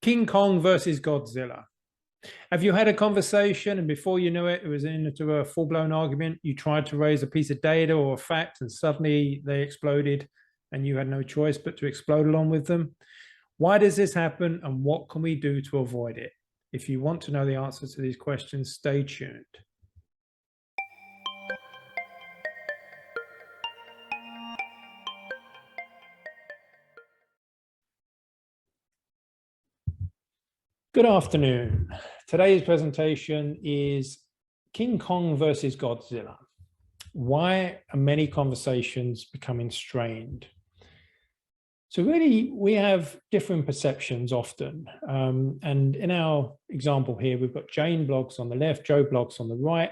King Kong versus Godzilla. Have you had a conversation and before you knew it, it was into a full-blown argument? You tried to raise a piece of data or a fact and suddenly they exploded and you had no choice but to explode along with them. Why does this happen and what can we do to avoid it? If you want to know the answers to these questions, stay tuned. Good afternoon. Today's presentation is King Kong versus Godzilla. Why are many conversations becoming strained? So really, we have different perceptions often. And in our example here, we've got Jane blogs on the left, Joe blogs on the right,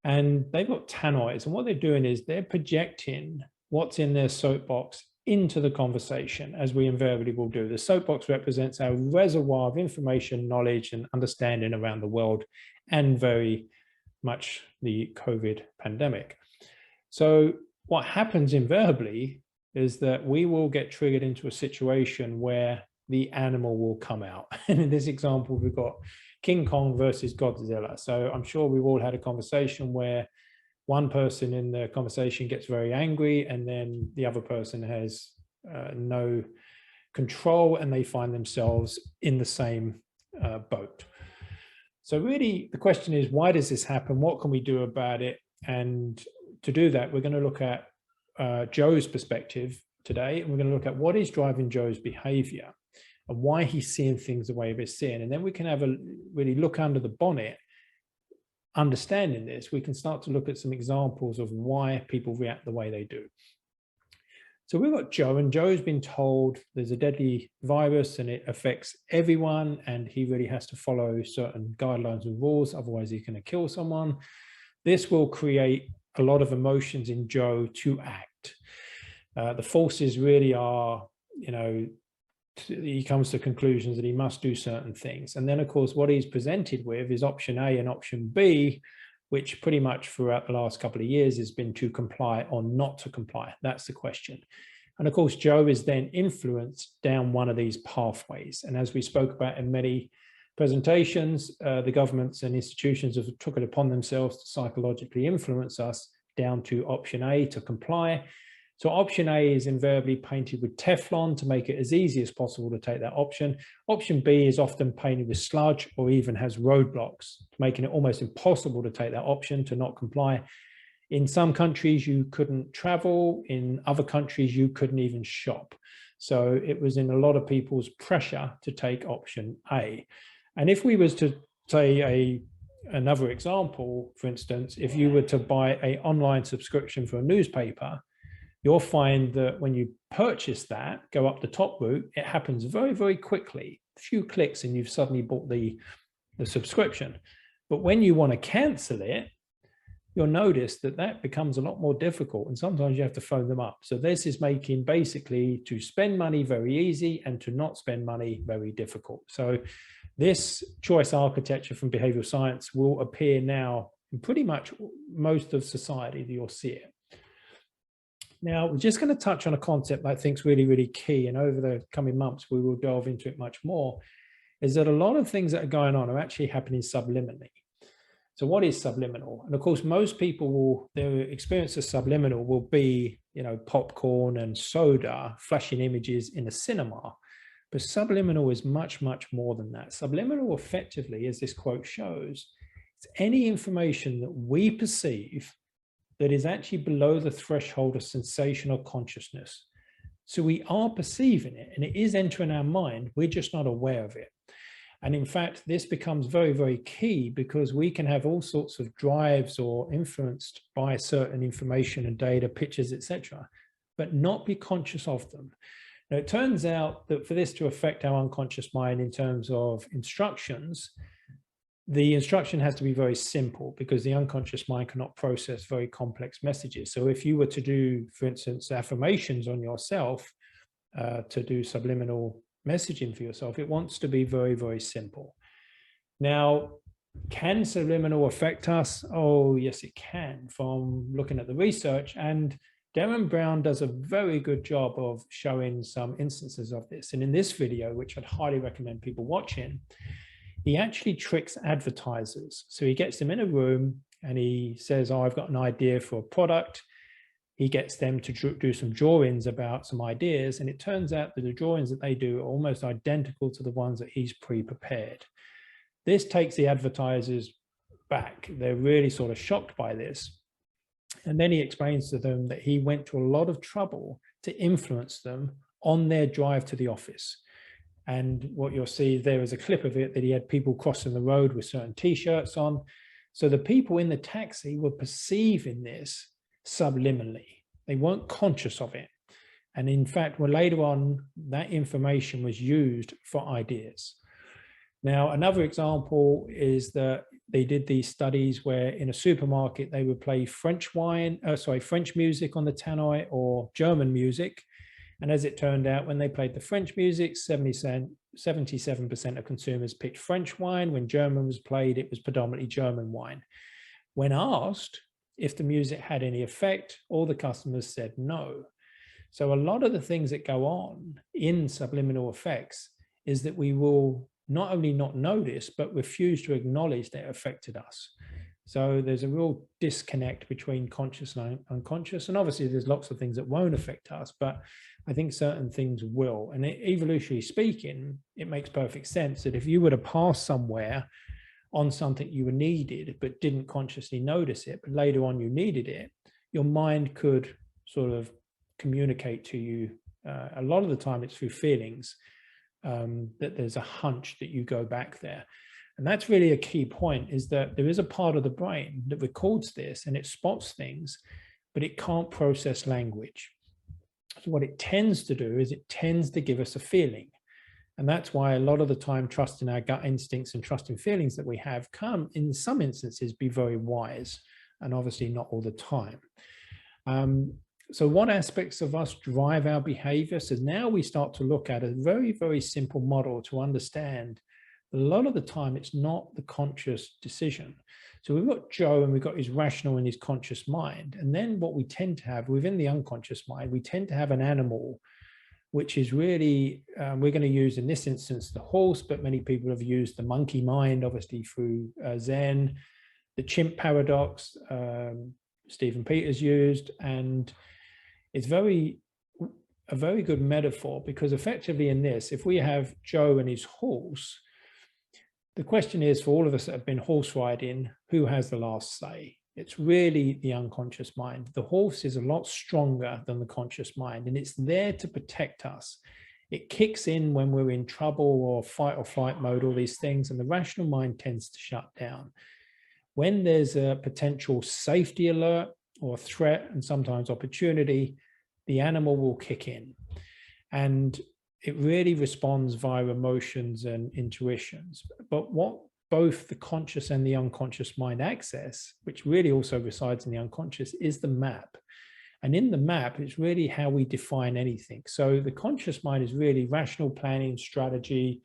and they've got tannoys. And what they're doing is they're projecting what's in their soapbox into the conversation, as we invariably will do. The soapbox represents our reservoir of information, knowledge, and understanding around the world, and very much the COVID pandemic. So what happens invariably is that we will get triggered into a situation where the animal will come out. And in this example, we've got King Kong versus Godzilla. So I'm sure we've all had a conversation where one person in the conversation gets very angry and then the other person has no control and they find themselves in the same boat. So really the question is, why does this happen? What can we do about it? And to do that, we're going to look at Joe's perspective today, and we're going to look at what is driving Joe's behavior and why he's seeing things the way he's seeing. And then we can have a really look under the bonnet. Understanding this, we can start to look at some examples of why people react the way they do. So we've got Joe, and Joe's been told there's a deadly virus and it affects everyone, and he really has to follow certain guidelines and rules, otherwise he's going to kill someone. This will create a lot of emotions in Joe to act. The forces really are, he comes to conclusions that he must do certain things. And then, of course, what he's presented with is option A and option B, which pretty much throughout the last couple of years has been to comply or not to comply. That's the question. And of course, Joe is then influenced down one of these pathways. And as we spoke about in many presentations, the governments and institutions have took it upon themselves to psychologically influence us down to option A, to comply. So option A is invariably painted with Teflon to make it as easy as possible to take that option. Option B is often painted with sludge or even has roadblocks, making it almost impossible to take that option, to not comply. In some countries, you couldn't travel. In other countries, you couldn't even shop. So it was in a lot of people's pressure to take option A. And if we was to say another example, for instance, if you were to buy an online subscription for a newspaper, you'll find that when you purchase that, go up the top route, it happens very, very quickly. A few clicks and you've suddenly bought the subscription. But when you want to cancel it, you'll notice that that becomes a lot more difficult. And sometimes you have to phone them up. So this is making basically to spend money very easy and to not spend money very difficult. So this choice architecture from behavioral science will appear now in pretty much most of society that you'll see it. Now, we're just going to touch on a concept that I think is really, really key. And over the coming months, we will delve into it much more, is that a lot of things that are going on are actually happening subliminally. So what is subliminal? And of course, most people their experience of subliminal will be, popcorn and soda, flashing images in a cinema. But subliminal is much, much more than that. Subliminal effectively, as this quote shows, it's any information that we perceive that is actually below the threshold of sensational consciousness. So we are perceiving it and it is entering our mind, we're just not aware of it. And in fact, this becomes very, very key because we can have all sorts of drives or influenced by certain information and data, pictures, etc., but not be conscious of them. Now, it turns out that for this to affect our unconscious mind in terms of instructions, the instruction has to be very simple because the unconscious mind cannot process very complex messages. So if you were to do, for instance, affirmations on yourself, to do subliminal messaging for yourself, it wants to be very, very simple. Now, can subliminal affect us? Oh, yes, it can, from looking at the research. And Darren Brown does a very good job of showing some instances of this. And in this video, which I'd highly recommend people watching, he actually tricks advertisers. So he gets them in a room and he says, oh, I've got an idea for a product. He gets them to do some drawings about some ideas. And it turns out that the drawings that they do are almost identical to the ones that he's pre-prepared. This takes the advertisers back. They're really sort of shocked by this. And then he explains to them that he went to a lot of trouble to influence them on their drive to the office. And what you'll see there is a clip of it that he had people crossing the road with certain t-shirts on. So the people in the taxi were perceiving this subliminally. They weren't conscious of it. And in fact, well, later on, that information was used for ideas. Now, another example is that they did these studies where in a supermarket, they would play French music on the tannoy or German music. And as it turned out, when they played the French music, 77% of consumers picked French wine. When German was played, it was predominantly German wine. When asked if the music had any effect, all the customers said no. So a lot of the things that go on in subliminal effects is that we will not only not notice, but refuse to acknowledge that it affected us. So there's a real disconnect between conscious and unconscious. And obviously there's lots of things that won't affect us, but I think certain things will. And evolutionarily speaking, it makes perfect sense that if you were to pass somewhere on something you were needed, but didn't consciously notice it, but later on you needed it, your mind could sort of communicate to you. A lot of the time it's through feelings, that there's a hunch that you go back there. And that's really a key point, is that there is a part of the brain that records this and it spots things, but it can't process language. So what it tends to do is it tends to give us a feeling. And that's why a lot of the time, trust in our gut instincts and trust in feelings that we have can, in some instances, be very wise, and obviously not all the time. So what aspects of us drive our behavior? So now we start to look at a very, very simple model to understand a lot of the time it's not the conscious decision. So we've got Joe and we've got his rational and his conscious mind. And then what we tend to have within the unconscious mind, we tend to have an animal, which is really, we're going to use in this instance the horse, but many people have used the monkey mind, obviously through Zen, the chimp paradox, Stephen Peters used, and it's a very good metaphor, because effectively in this, if we have Joe and his horse, the question is, for all of us that have been horse riding, who has the last say? It's really the unconscious mind. The horse is a lot stronger than the conscious mind, and it's there to protect us. It kicks in when we're in trouble or fight or flight mode, all these things, and the rational mind tends to shut down. When there's a potential safety alert or threat, and sometimes opportunity, the animal will kick in. And it really responds via emotions and intuitions. But what both the conscious and the unconscious mind access, which really also resides in the unconscious, is the map. And in the map, it's really how we define anything. So the conscious mind is really rational planning, strategy,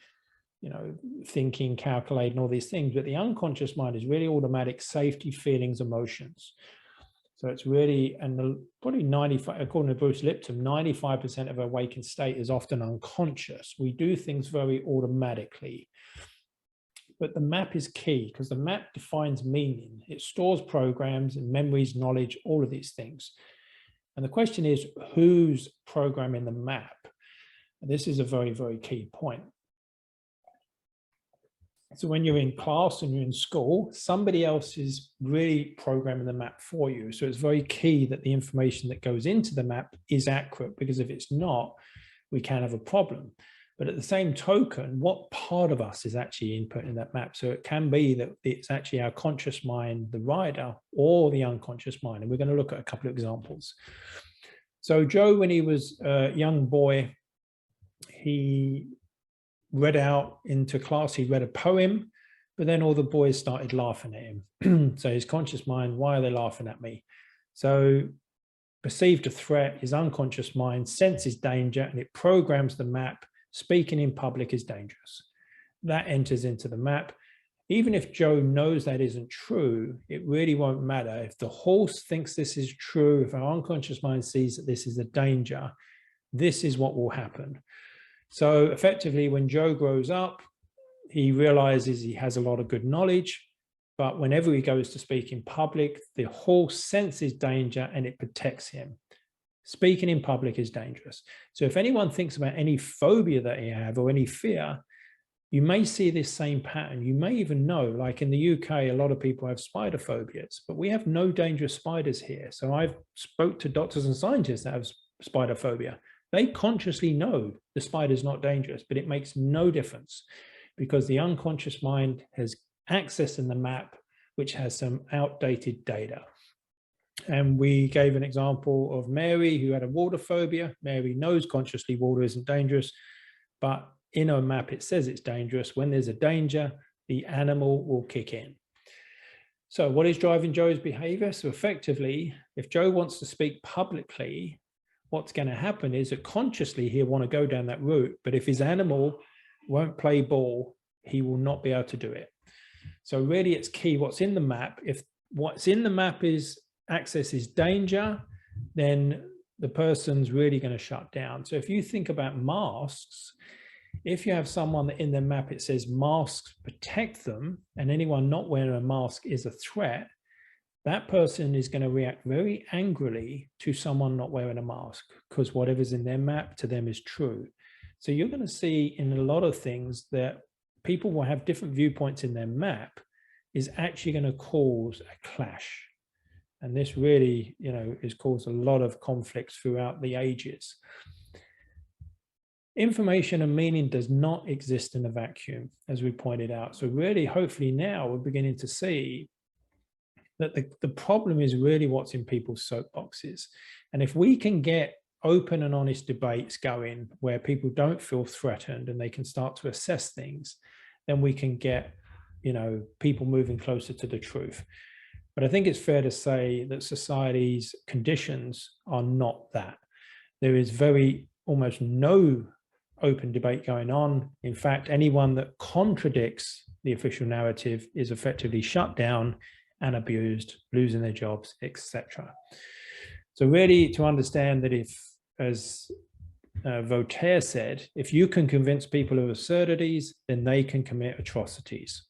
thinking, calculating, all these things. But the unconscious mind is really automatic safety, feelings, emotions. So it's really, and probably 95, according to Bruce Lipton, 95% of our awakened state is often unconscious. We do things very automatically. But the map is key, because the map defines meaning. It stores programs and memories, knowledge, all of these things. And the question is, who's programming the map? And this is a very, very key point. So when you're in class and you're in school, somebody else is really programming the map for you. So it's very key that the information that goes into the map is accurate, because if it's not, we can have a problem. But at the same token, what part of us is actually inputting that map? So it can be that it's actually our conscious mind, the rider, or the unconscious mind. And we're going to look at a couple of examples. So Joe, when he was a young boy, he read out into class, he read a poem, but then all the boys started laughing at him. So his conscious mind, why are they laughing at me? So perceived a threat, his unconscious mind senses danger, and it programs the map. Speaking in public is dangerous. That enters into the map. even if Joe knows that isn't true, it really won't matter. If the horse thinks this is true, if our unconscious mind sees that this is a danger, this is what will happen. So effectively, when Joe grows up, he realizes he has a lot of good knowledge, but whenever he goes to speak in public, the horse senses danger and it protects him. Speaking in public is dangerous. So if anyone thinks about any phobia that you have or any fear, you may see this same pattern. You may even know, like in the UK, a lot of people have spider phobias, but we have no dangerous spiders here. So I've spoke to doctors and scientists that have spider phobia. They consciously know the spider's not dangerous, but it makes no difference because the unconscious mind has access in the map, which has some outdated data. And we gave an example of Mary, who had a water phobia. Mary knows consciously water isn't dangerous, but in her map, it says it's dangerous. When there's a danger, the animal will kick in. So what is driving Joe's behavior? So effectively, if Joe wants to speak publicly, what's going to happen is that consciously he'll want to go down that route. But if his animal won't play ball, he will not be able to do it. So really it's key what's in the map. If what's in the map is access is danger, then the person's really going to shut down. So if you think about masks, if you have someone that in their map it says masks protect them and anyone not wearing a mask is a threat, that person is going to react very angrily to someone not wearing a mask because whatever's in their map to them is true. So you're going to see in a lot of things that people will have different viewpoints in their map is actually going to cause a clash. And this really, has caused a lot of conflicts throughout the ages. Information and meaning does not exist in a vacuum, as we pointed out. So really, hopefully now we're beginning to see that the problem is really what's in people's soapboxes. And if we can get open and honest debates going where people don't feel threatened and they can start to assess things, then we can get, people moving closer to the truth. But I think it's fair to say that society's conditions are not that. There is almost no open debate going on. In fact, anyone that contradicts the official narrative is effectively shut down and abused, losing their jobs, etc. So really to understand that if, as Voltaire said, if you can convince people of absurdities, then they can commit atrocities.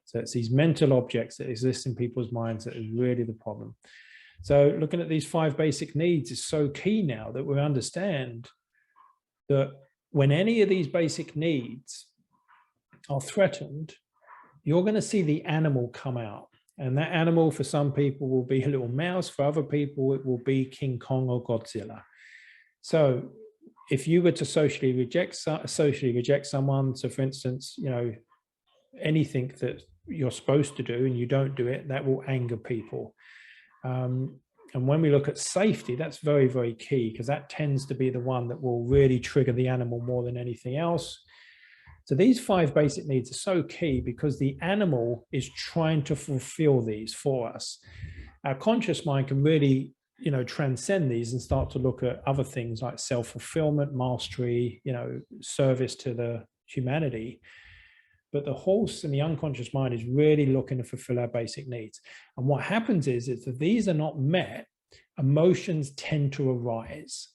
So it's these mental objects that exist in people's minds that is really the problem. So looking at these 5 basic needs is so key now that we understand that when any of these basic needs are threatened, you're going to see the animal come out. And that animal for some people will be a little mouse, for other people it will be King Kong or Godzilla. So if you were to socially reject someone, so for instance, anything that you're supposed to do and you don't do it, that will anger people. And when we look at safety, that's very, very key because that tends to be the one that will really trigger the animal more than anything else. So these 5 basic needs are so key because the animal is trying to fulfill these for us. Our conscious mind can really, transcend these and start to look at other things like self-fulfillment, mastery, service to the humanity. But the horse and the unconscious mind is really looking to fulfill our basic needs. And what happens is if these are not met, emotions tend to arise.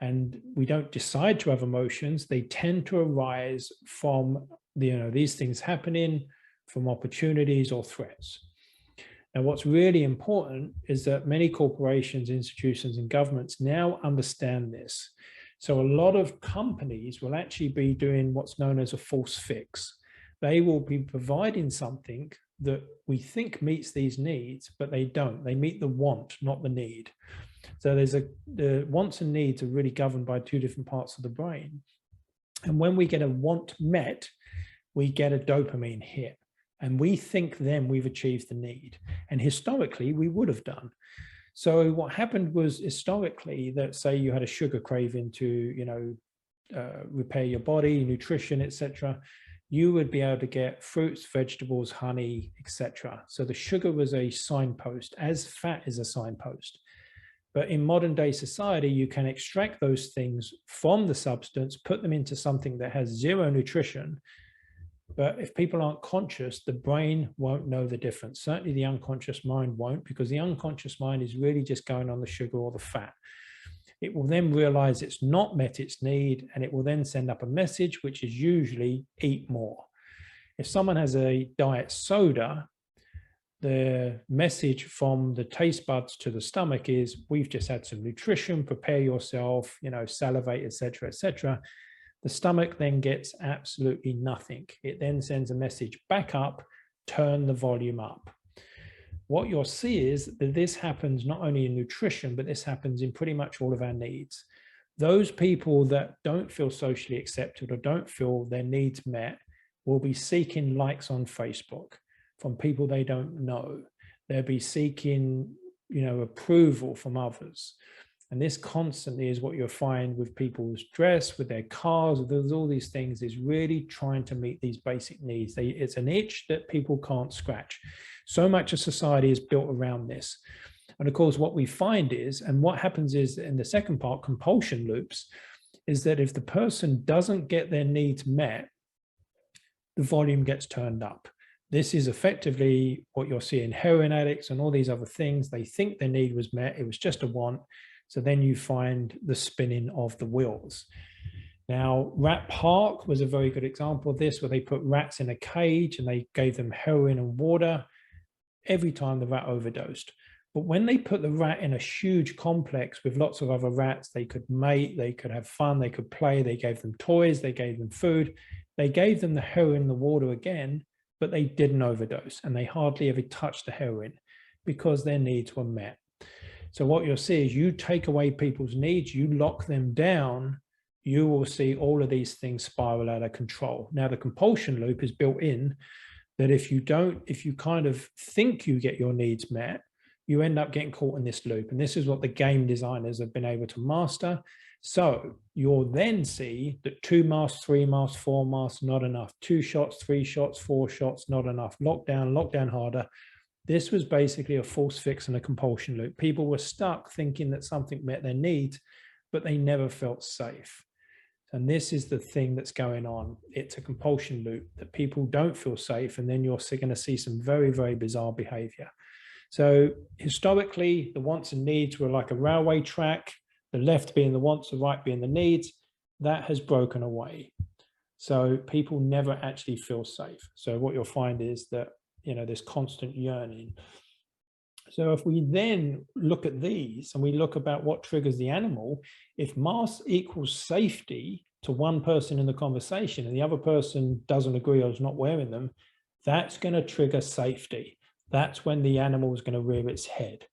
And we don't decide to have emotions. They tend to arise from, these things happening, from opportunities or threats. Now, what's really important is that many corporations, institutions, and governments now understand this. So a lot of companies will actually be doing what's known as a false fix. They will be providing something that we think meets these needs, but they don't. They meet the want, not the need. So the wants and needs are really governed by 2 different parts of the brain. And when we get a want met, we get a dopamine hit. And we think then we've achieved the need. And historically, we would have done. So what happened was historically that, say you had a sugar craving to, repair your body, nutrition, etc., you would be able to get fruits, vegetables, honey, etc. So the sugar was a signpost, as fat is a signpost. But in modern day society, you can extract those things from the substance, put them into something that has 0 nutrition, But if people aren't conscious, the brain won't know the difference. Certainly the unconscious mind won't, because the unconscious mind is really just going on the sugar or the fat. It will then realize it's not met its need, and it will then send up a message, which is usually eat more. If someone has a diet soda, the message from the taste buds to the stomach is, we've just had some nutrition, prepare yourself, salivate, etc., etc. The stomach then gets absolutely nothing. It then sends a message back up, turn the volume up. What you'll see is that this happens not only in nutrition, but this happens in pretty much all of our needs. Those people that don't feel socially accepted or don't feel their needs met will be seeking likes on Facebook from people they don't know. They'll be seeking, approval from others. And this constantly is what you'll find with people's dress, with their cars, with all these things, is really trying to meet these basic needs. It's an itch that people can't scratch. So much of society is built around this. And of course, what we find is, and what happens is in the second part, compulsion loops, is that if the person doesn't get their needs met, the volume gets turned up. This is effectively what you're seeing heroin addicts and all these other things. They think their need was met. It was just a want. So then you find the spinning of the wheels. Now, Rat Park was a very good example of this, where they put rats in a cage and they gave them heroin and water every time the rat overdosed. But when they put the rat in a huge complex with lots of other rats, they could mate, they could have fun, they could play, they gave them toys, they gave them food, they gave them the heroin and the water again, but they didn't overdose, and they hardly ever touched the heroin because their needs were met. So what you'll see is, you take away people's needs, you lock them down, you will see all of these things spiral out of control. Now, the compulsion loop is built in that if you kind of think you get your needs met, you end up getting caught in this loop. And this is what the game designers have been able to master. So you'll then see that 2 masks, 3 masks, 4 masks, not enough. 2 shots, 3 shots, 4 shots, not enough. Lockdown harder. This was basically a false fix and a compulsion loop. People were stuck thinking that something met their needs, but they never felt safe. And this is the thing that's going on. It's a compulsion loop, that people don't feel safe, and then you're going to see some very, very bizarre behavior. So historically, the wants and needs were like a railway track, the left being the wants, the right being the needs. That has broken away. So people never actually feel safe. So what you'll find is that, this constant yearning. So if we then look at these and we look about what triggers the animal, if mass equals safety to one person in the conversation and the other person doesn't agree or is not wearing them, that's going to trigger safety. That's when the animal is going to rear its head.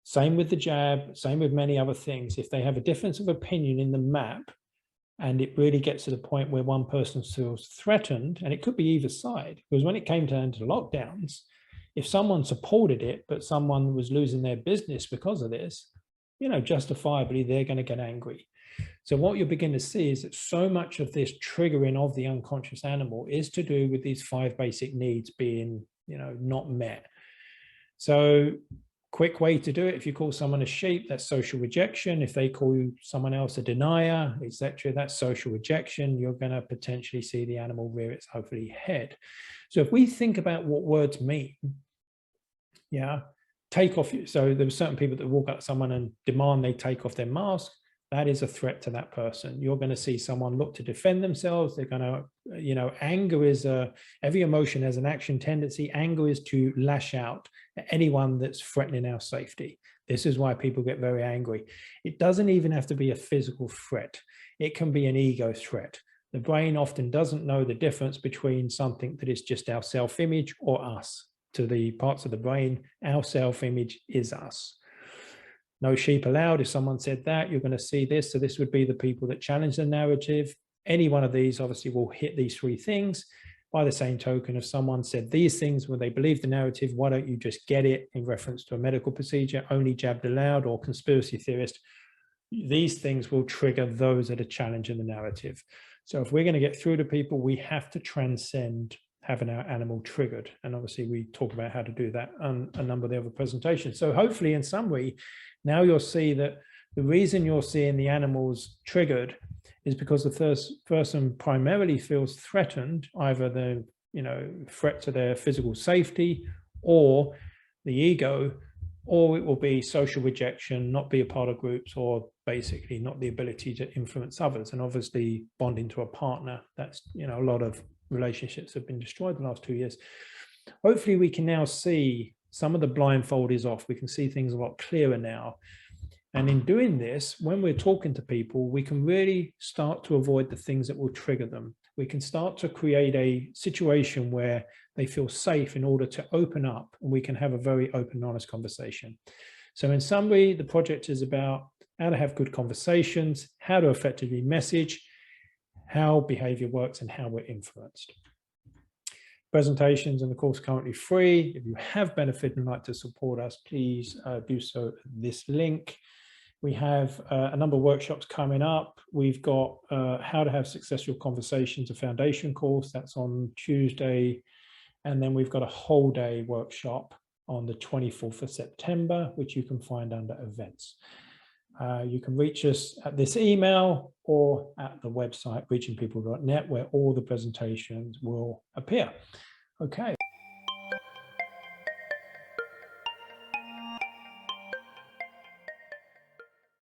Same with the jab, same with many other things. If they have a difference of opinion in the map, and it really gets to the point where one person feels threatened, and it could be either side, because when it came down to lockdowns, if someone supported it, but someone was losing their business because of this, justifiably, they're going to get angry. So what you'll begin to see is that so much of this triggering of the unconscious animal is to do with these 5 basic needs being, not met. So quick way to do it, if you call someone a sheep, that's social rejection. If they call you someone else a denier, etc., that's social rejection. You're going to potentially see the animal rear its ugly head. So if we think about what words mean, take off. So there were certain people that walk up to someone and demand they take off their mask. That is a threat to that person. You're going to see someone look to defend themselves. They're going to, anger is every emotion has an action tendency. Anger is to lash out at anyone that's threatening our safety. This is why people get very angry. It doesn't even have to be a physical threat. It can be an ego threat. The brain often doesn't know the difference between something that is just our self-image or us. To the parts of the brain, our self-image is us. No sheep allowed. If someone said that, you're going to see this. So this would be the people that challenge the narrative. Any one of these obviously will hit these 3 things. By the same token, if someone said these things when they believe the narrative, why don't you just get it, in reference to a medical procedure, only jabbed allowed, or conspiracy theorist, these things will trigger those that are challenging the narrative. So if we're going to get through to people, we have to transcend having our animal triggered. And obviously we talk about how to do that on a number of the other presentations. So hopefully, in summary, now you'll see that the reason you're seeing the animals triggered is because the first person primarily feels threatened, either the threat to their physical safety or the ego, or it will be social rejection, not be a part of groups, or basically not the ability to influence others. And obviously bonding to a partner, that's, a lot of relationships have been destroyed in the last 2 years. Hopefully we can now see some of the blindfold is off. We can see things a lot clearer now. And in doing this, when we're talking to people, we can really start to avoid the things that will trigger them. We can start to create a situation where they feel safe in order to open up, and we can have a very open and honest conversation. So in summary, the project is about how to have good conversations, how to effectively message, how behavior works, and how we're influenced. Presentations and the course currently free. If you have benefited and like to support us, please do so at this link. We have a number of workshops coming up. We've got how to have successful conversations, a foundation course that's on Tuesday. And then we've got a whole day workshop on the 24th of September, which you can find under events. You can reach us at this email or at the website reachingpeople.net, where all the presentations will appear. Okay.